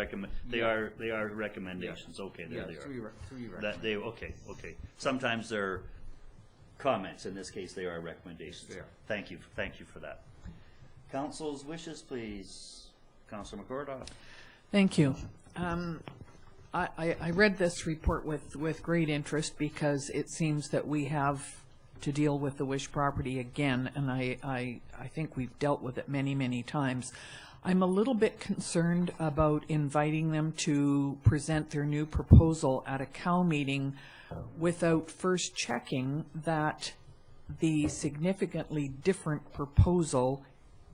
they are recommendations. Okay, there they are. Three Okay. Sometimes they're comments. In this case, they are recommendations. Yeah. Thank you for that. Council's wishes, please. Councilor McCordoff. Thank you. I read this report with great interest because it seems that we have to deal with the Wish property again, and I think we've dealt with it many, many times. I'm a little bit concerned about inviting them to present their new proposal at a COW meeting without first checking that the significantly different proposal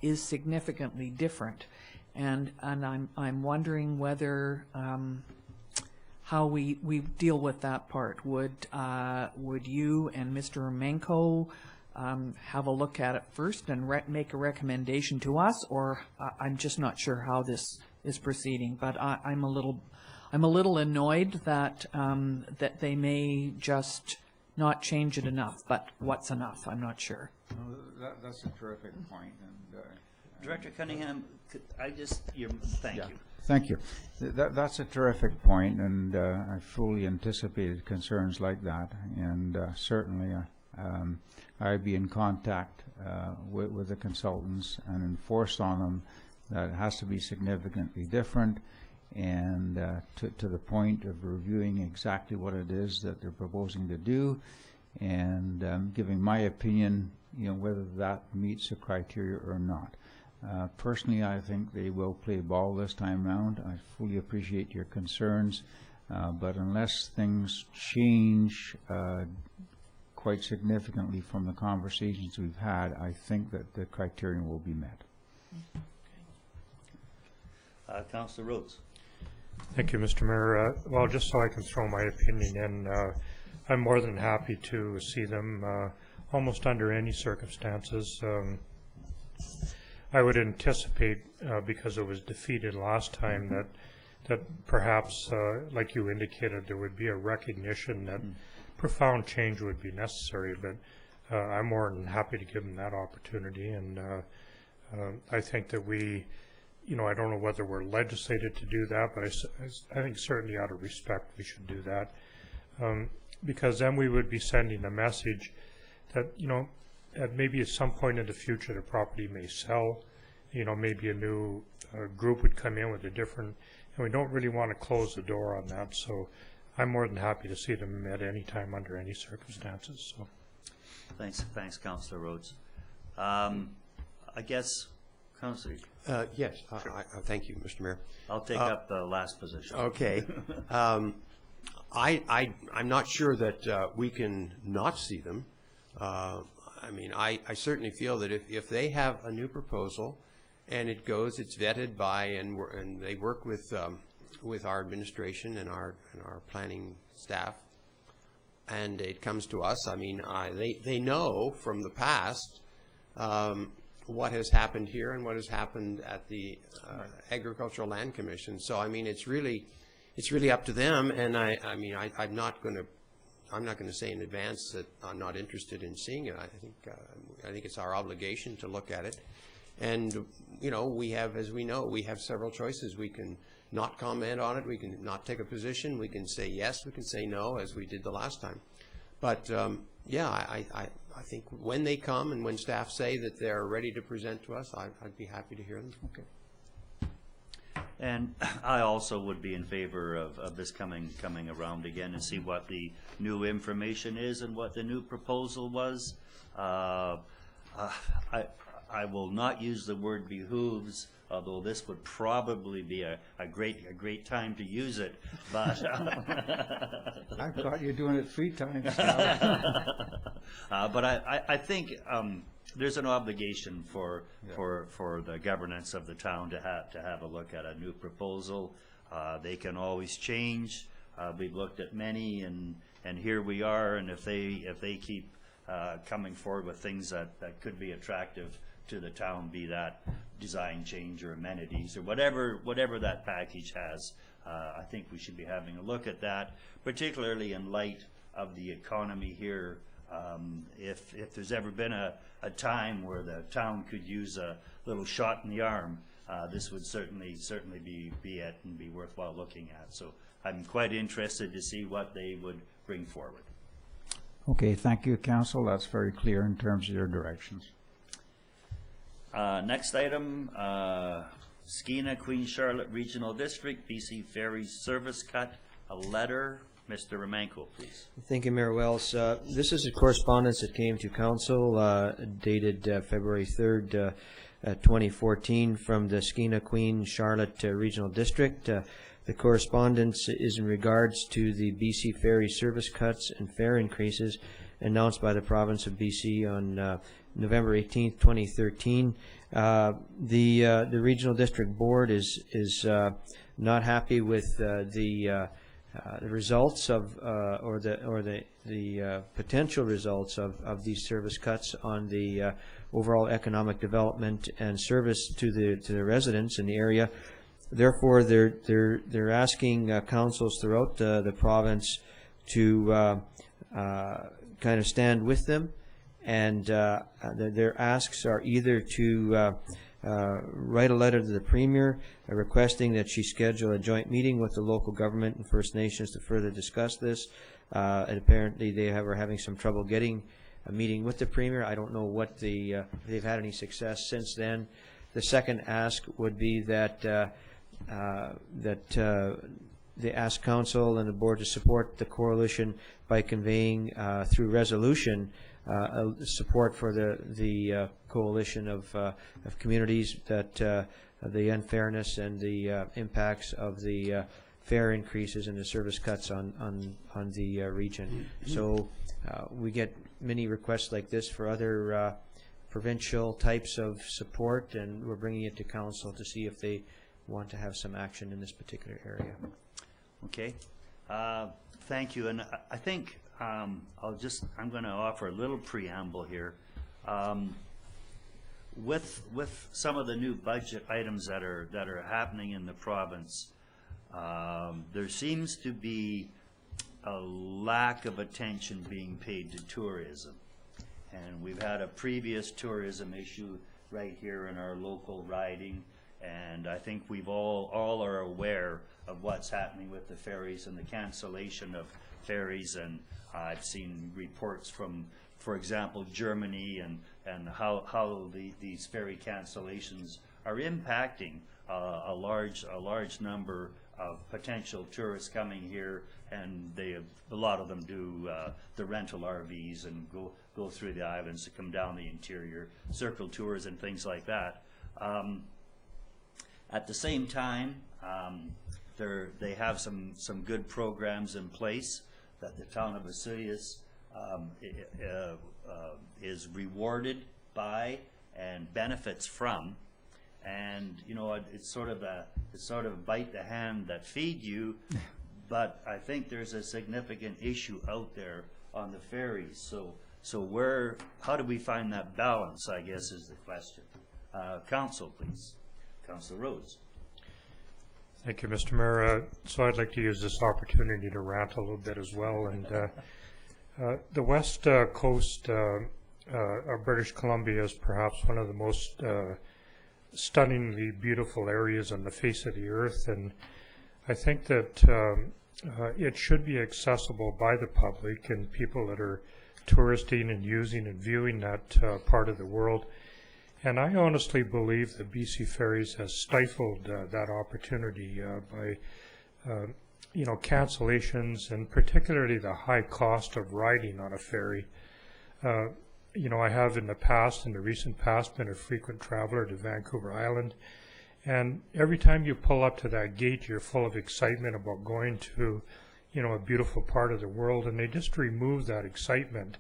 is significantly different. And I'm wondering whether how we deal with that part. Would you and Mr. Menko have a look at it first and make a recommendation to us, or I'm just not sure how this is proceeding. But I'm a little annoyed that that they may just not change it enough. But what's enough? I'm not sure. That's a terrific point. And Director Cunningham, thank you. Thank you. That's a terrific point, and I fully anticipated concerns like that, and certainly I'd be in contact with the consultants and enforce on them that it has to be significantly different, and to the point of reviewing exactly what it is that they're proposing to do, and giving my opinion, whether that meets the criteria or not. Personally, I think they will play ball this time round. I fully appreciate your concerns, but unless things change quite significantly from the conversations we've had, I think that the criterion will be met. Councillor Rhodes. Thank you, Mr. Mayor. Well, just so I can throw my opinion in, I'm more than happy to see them almost under any circumstances. I would anticipate, because it was defeated last time, that perhaps, like you indicated, there would be a recognition that profound change would be necessary, but I'm more than happy to give them that opportunity, and I think that we, I don't know whether we're legislated to do that, but I think certainly out of respect we should do that, because then we would be sending a message that, at maybe at some point in the future the property may sell, maybe a new group would come in with a different, and we don't really want to close the door on that, so I'm more than happy to see them at any time under any circumstances. So, thanks, Councillor Rhodes. I guess, Councillor. Yes, thank you, Mr. Mayor. I'll take up the last position. Okay. I'm not sure that we can not see them. I certainly feel that if they have a new proposal and it's vetted by and they work with our administration and our planning staff, and it comes to us, they know from the past what has happened here and what has happened at the Agricultural Land Commission. So it's really up to them, and I'm not going to say in advance that I'm not interested in seeing it. I think it's our obligation to look at it, and we have several choices. We can not comment on it. We can not take a position. We can say yes. We can say no, as we did the last time. But I think when they come and when staff say that they're ready to present to us, I'd be happy to hear them. Okay. And I also would be in favor of this coming around again and see what the new information is and what the new proposal was. I will not use the word behooves, although this would probably be a great time to use it. But I thought you were doing it 3 times. but I think there's an obligation for the governance of the town to have a look at a new proposal. They can always change. We've looked at many, and here we are. And if they keep coming forward with things that could be attractive to the town, be that design change or amenities or whatever that package has, I think we should be having a look at that, particularly in light of the economy here. If there's ever been a time where the town could use a little shot in the arm, this would certainly be it and be worthwhile looking at. So I'm quite interested to see what they would bring forward. Okay, thank you, Council. That's very clear in terms of your directions. Next item, Skeena-Queen Charlotte Regional District, BC Ferries service cut, a letter. Mr. Romanko, please. Thank you, Mayor Wells. This is a correspondence that came to Council dated February 3rd, 2014 from the Skeena-Queen Charlotte Regional District. The correspondence is in regards to the BC ferry service cuts and fare increases announced by the province of BC on November 18th, 2013. The Regional District Board is not happy with the results of or the potential results of these service cuts on the overall economic development and service to the residents in the area. Therefore, they're asking councils throughout the province to kind of stand with them, and their asks are either to write a letter to the Premier requesting that she schedule a joint meeting with the local government and First Nations to further discuss this. And apparently they are having some trouble getting a meeting with the Premier. I don't know what if they've had any success since then. The second ask would be that they ask Council and the Board to support the coalition by conveying through resolution support for the coalition of communities that the unfairness and the impacts of the fare increases and the service cuts on the region. So we get many requests like this for other provincial types of support, and we're bringing it to Council to see if they want to have some action in this particular area. Okay, thank you. And I think I'm going to offer a little preamble here. With some of the new budget items that are happening in the province, there seems to be a lack of attention being paid to tourism. And we've had a previous tourism issue right here in our local riding, and I think we've all are aware of what's happening with the ferries and the cancellation of ferries. And I've seen reports from, for example, Germany and how these ferry cancellations are impacting a large number of potential tourists coming here, and a lot of them do the rental RVs and go through the islands to come down the interior, circle tours and things like that. At the same time, they have some good programs in place that the town of Osoyoos is rewarded by and benefits from. And you know, it's sort of bite the hand that feed you. But I think there's a significant issue out there on the ferries. So how do we find that balance, I guess, is the question. Council, please. Councilor Rhodes. Thank you, Mr. Mayor. So I'd like to use this opportunity to rant a little bit as well. And the west coast of British Columbia is perhaps one of the most stunningly beautiful areas on the face of the earth, and I think that it should be accessible by the public and people that are touristing and using and viewing that part of the world. And I honestly believe that BC Ferries has stifled that opportunity by cancellations, and particularly the high cost of riding on a ferry. I have in the recent past, been a frequent traveler to Vancouver Island, and every time you pull up to that gate, you're full of excitement about going to, a beautiful part of the world, and they just remove that excitement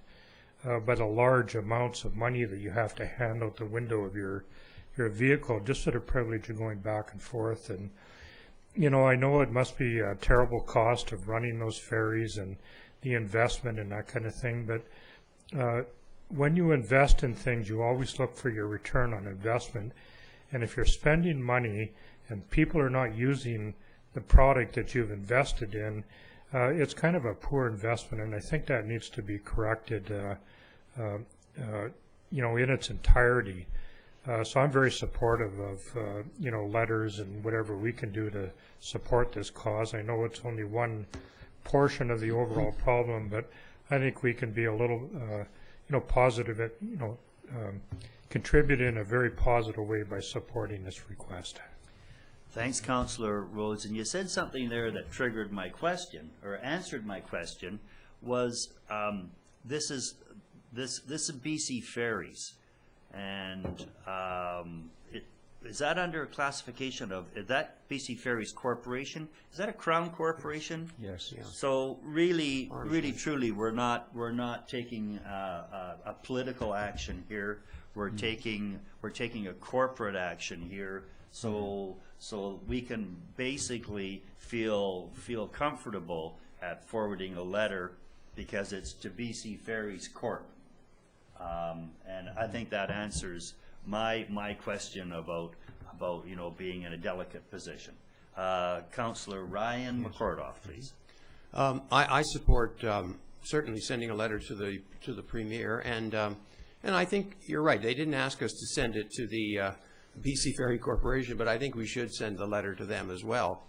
by the large amounts of money that you have to hand out the window of your vehicle just for the privilege of going back and forth. And I know it must be a terrible cost of running those ferries and the investment and that kind of thing, but when you invest in things, you always look for your return on investment. And if you're spending money and people are not using the product that you've invested in, it's kind of a poor investment, and I think that needs to be corrected, in its entirety. So I'm very supportive of, letters and whatever we can do to support this cause. I know it's only one portion of the overall problem, but I think we can be a little, positive at, contribute in a very positive way by supporting this request. Thanks, Councillor Rhodes. And you said something there that triggered my question, or answered my question, was this is BC Ferries, and is that under a classification of, is that BC Ferries Corporation? Is that a Crown Corporation? Yes. Yeah. So really, truly, we're not taking a political action here. We're taking a corporate action here. So we can basically feel comfortable at forwarding a letter because it's to BC Ferries Corp. And I think that answers my question about being in a delicate position. Councillor Ryan McCordoff, please. I support certainly sending a letter to the Premier, and I think you're right. They didn't ask us to send it to the BC Ferry Corporation, but I think we should send the letter to them as well,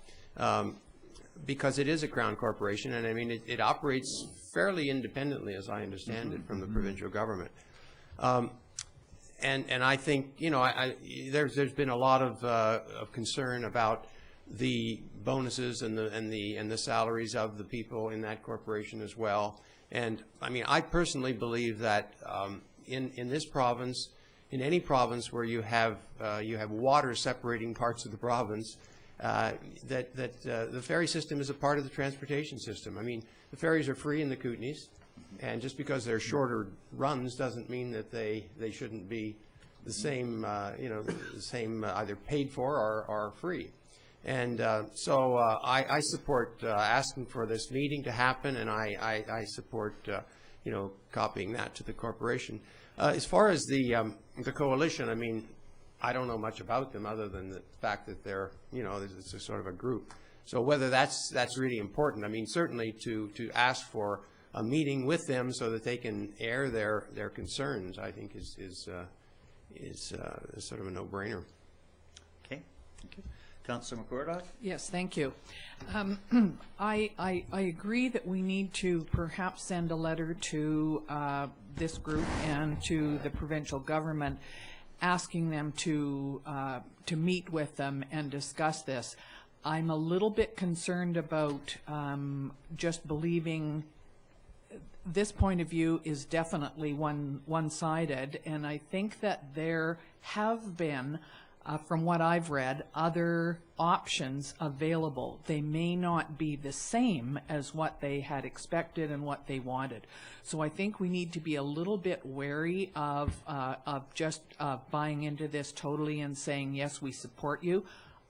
because it is a Crown Corporation, and I mean it operates fairly independently, as I understand it, from the provincial government. And I think there's been a lot of concern about the bonuses and the salaries of the people in that corporation as well. And I mean, I personally believe that in this province, in any province where you have water separating parts of the province, that the ferry system is a part of the transportation system. I mean, the ferries are free in the Kootenays, and just because they're shorter runs doesn't mean that they shouldn't be the same, the same either paid for or free. And so I support asking for this meeting to happen, and I support copying that to the corporation. As far as the coalition, I mean, I don't know much about them other than the fact that they're, it's a sort of a group. So whether that's really important, I mean, certainly to ask for a meeting with them so that they can air their concerns, I think is sort of a no-brainer. Okay, thank you. Councillor McCordoff? Yes, thank you. I agree that we need to perhaps send a letter to this group and to the provincial government asking them to meet with them and discuss this. I'm a little bit concerned about just believing this point of view is definitely one-sided, and I think that there have been from what I've read, other options available. They may not be the same as what they had expected and what they wanted. So I think we need to be a little bit wary of just buying into this totally and saying, yes, we support you.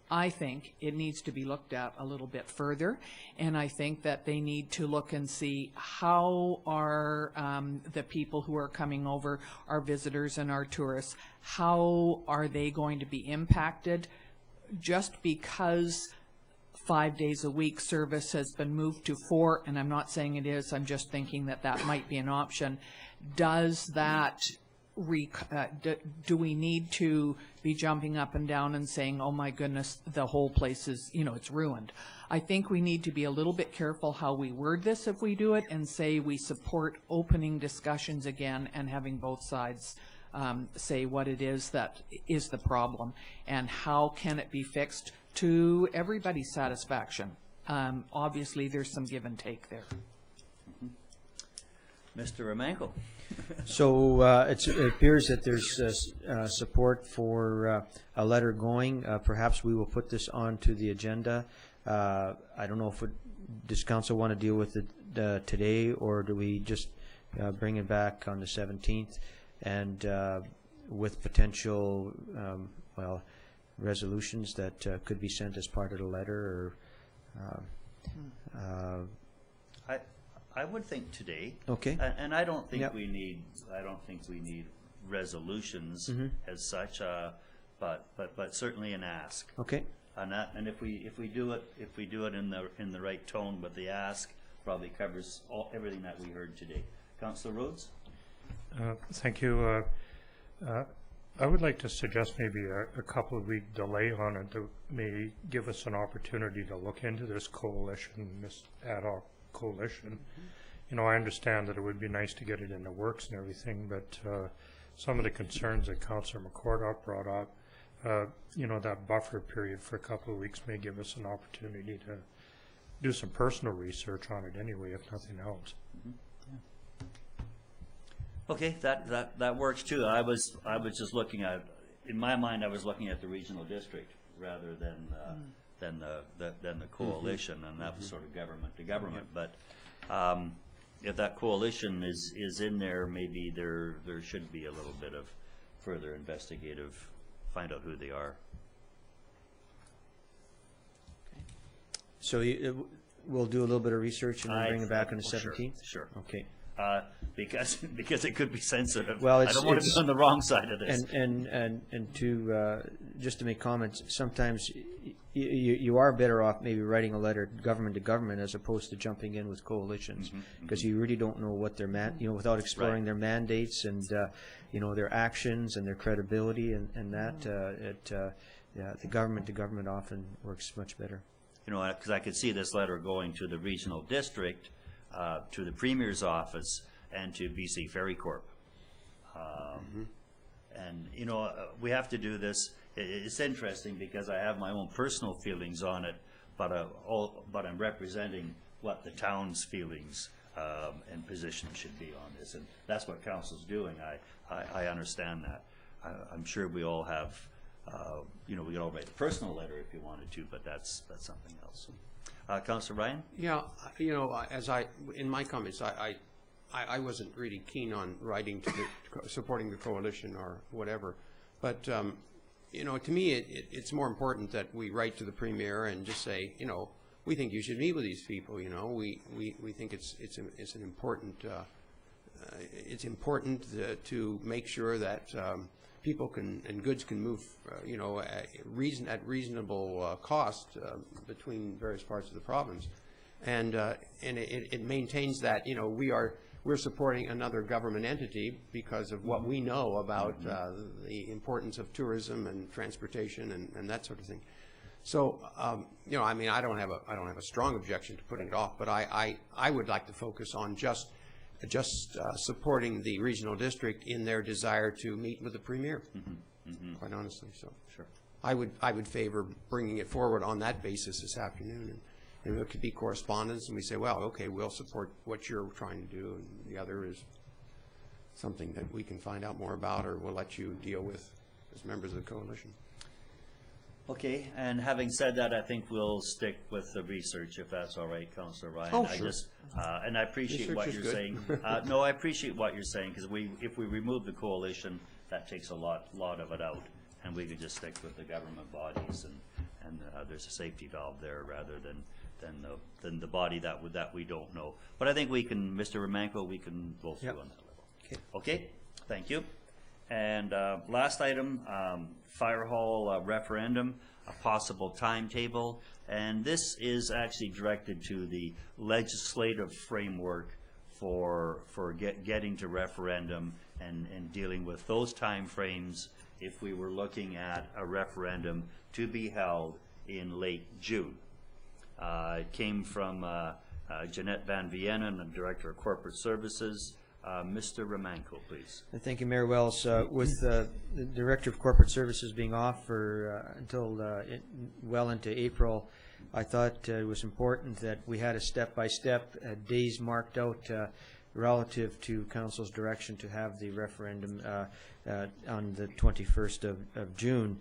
I think it needs to be looked at a little bit further, and I think that they need to look and see how are the people who are coming over, our visitors and our tourists, how are they going to be impacted just because 5 days a week service has been moved to 4, and I'm not saying it is, I'm just thinking that that might be an option. Does that do we need to be jumping up and down and saying, oh my goodness, the whole place is, it's ruined? I think we need to be a little bit careful how we word this if we do it, and say we support opening discussions again and having both sides say what it is that is the problem and how can it be fixed to everybody's satisfaction. Obviously, there's some give and take there. Mr. Romanko. So it appears that there's support for a letter going. Perhaps we will put this onto the agenda. I don't know if does council want to deal with it today, or do we just bring it back on the 17th and with potential resolutions that could be sent as part of the letter, or I would think today. Okay. And I don't think Yep. we need resolutions as such, but certainly an ask. okay. And if we do it in the right tone, but the ask probably covers everything that we heard today. Councillor Rhodes. Thank you. I would like to suggest maybe a couple of week delay on it to may give us an opportunity to look into this coalition, this ad hoc coalition. You know, I understand that it would be nice to get it in the works and everything, but some of the concerns that Councillor McCordock brought up, you know, that buffer period for a couple of weeks may give us an opportunity to do some personal research on it anyway, if nothing else. Okay, that works too. I was just looking at, in my mind, I was looking at the regional district rather than the coalition, and that was sort of government to government. But if that coalition is in there, maybe there should be a little bit of further investigative, find out who they are. So we'll do a little bit of research and then bring it back on the 17th? Sure. Okay. Because it could be sensitive. Well, I don't want to be on the wrong side of this. And to just to make comments, sometimes you are better off maybe writing a letter government to government as opposed to jumping in with coalitions, because you really don't know what their without exploring their mandates and their actions and their credibility and that the government to government often works much better. Because I could see this letter going to the regional district, to the Premier's office, and to BC Ferry Corp. And we have to do this. It's interesting because I have my own personal feelings on it, but I'm representing what the town's feelings and position should be on this, and that's what council's doing. I understand that. I'm sure we all have. We could all write a personal letter if you wanted to, but that's something else. Councillor Ryan? Yeah, in my comments, I wasn't really keen on writing to supporting the coalition or whatever, but to me it's more important that we write to the Premier and just say, we think you should meet with these people. We think it's an important to make sure that people and goods can move, at reasonable cost between various parts of the province, and it maintains that we're supporting another government entity because of what we know about the importance of tourism and transportation and that sort of thing. So I don't have a strong objection to putting it off, but I would like to focus on just supporting the regional district in their desire to meet with the Premier, quite honestly. So sure, I would favor bringing it forward on that basis this afternoon, and it could be correspondence, and we say, well, okay, we'll support what you're trying to do, and the other is something that we can find out more about, or we'll let you deal with as members of the coalition. Okay, and having said that, I think we'll stick with the research, if that's all right, Councillor Ryan. Oh, sure. And I appreciate Research what is you're good. saying. No, I appreciate what you're saying, because if we remove the coalition, that takes a lot of it out, and we could just stick with the government bodies, and there's a safety valve there rather than the body that we don't know. But I think we can, Mr. Romanko, we can go through on that level. Okay, thank you. And last item, Fire Hall referendum, a possible timetable, and this is actually directed to the legislative framework for getting to referendum and dealing with those time frames if we were looking at a referendum to be held in late June. It came from Jeanette Van Vienen, the Director of Corporate Services, Mr. Romanko, please. Thank you, Mayor Wells. With the Director of Corporate Services being off for until well into April, I thought it was important that we had a step-by-step days marked out relative to Council's direction to have the referendum on the 21st of June.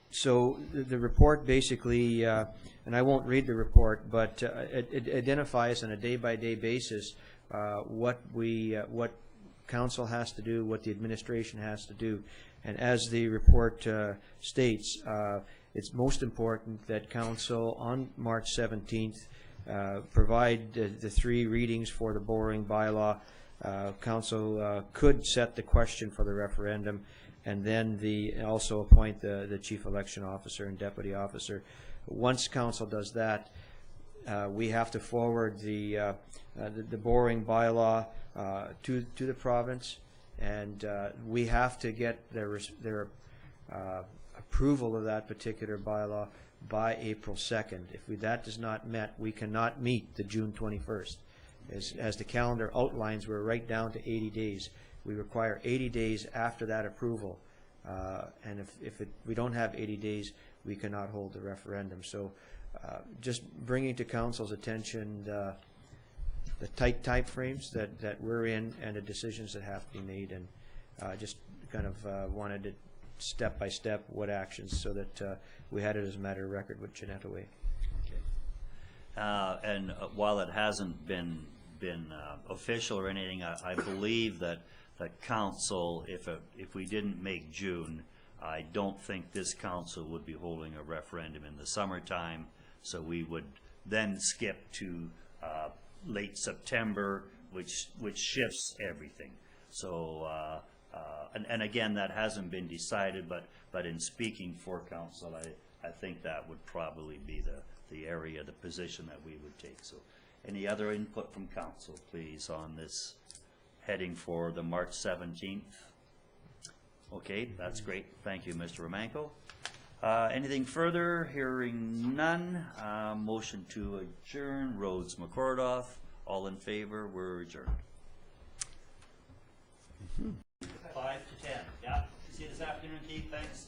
So the report basically, and I won't read the report, but it identifies on a day-by-day basis what Council has to do, what the administration has to do. And as the report states, it's most important that Council on March 17th provide the 3 readings for the borrowing bylaw. Council could set the question for the referendum, and then also appoint the chief election officer and deputy officer. Once Council does that, we have to forward the borrowing bylaw to the province, and we have to get their approval of that particular bylaw by April 2nd. If that is not met, we cannot meet the June 21st. As the calendar outlines, we're right down to 80 days. We require 80 days after that approval, and if we don't have 80 days, we cannot hold the referendum. So just bringing to Council's attention the tight timeframes that we're in and the decisions that have to be made, and just kind of wanted to step by step what actions, so that we had it as a matter of record with Jeanette Way. And while it hasn't been official or anything, I believe that Council, if we didn't make June, I don't think this Council would be holding a referendum in the summertime, so we would then skip to late September, which shifts everything. So and again, that hasn't been decided, but in speaking for Council, I think that would probably be the area, the position that we would take. So any other input from Council, please, on this heading for the March 17th? Okay, that's great. Thank you, Mr. Romanko. Anything further? Hearing none. Motion to adjourn. Rhodes, McCordoff. All in favor? We're adjourned. 5 to 10. Yeah. See you this afternoon, Keith. Thanks.